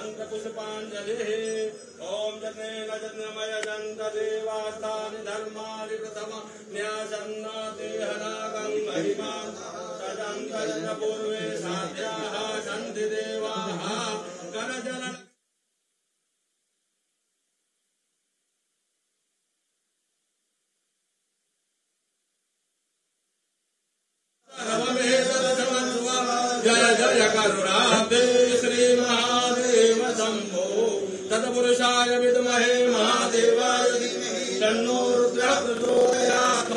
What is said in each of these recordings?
मन्त्रपुष्पाञ्जलिः ॐ जनेन जन्मय जन्त देवास्तानि धर्माणि प्रथम न्यासन्नाति हनागं महिमा तदन्तर्न पूर्वे साध्याः सन्ति देवाः करजल जय जय करुणाब्धे श्री महादेव शंभो तत्पुरुषाय विद्महे महादेवाय धीमहि तन्नो रुद्रः प्रचोदयात्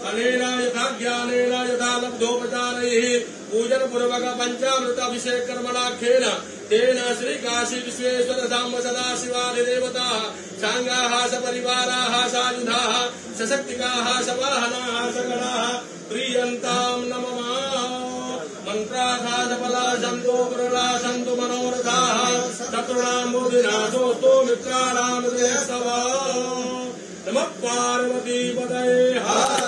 अनेन यथा ज्ञानेन यथा लब्धोपचारैः पूजन पूर्वक पंचामृत अभिषेक कर्मणाख्येन तेन श्री काशी विश्वेश्वर धाम सदा शिवादिदेवताः सांगाः सपरिवाराः सायुधाः सशक्तिकाः सवाहनाः सगणाः प्रियन्तां नमः मंत्राथा जपला सन्तो प्रला सन्तु मनोरथाः शत्रूणां बुद्धिनाशोऽस्तु मित्राणां हृदयस्तव नमः पार्वती पतये।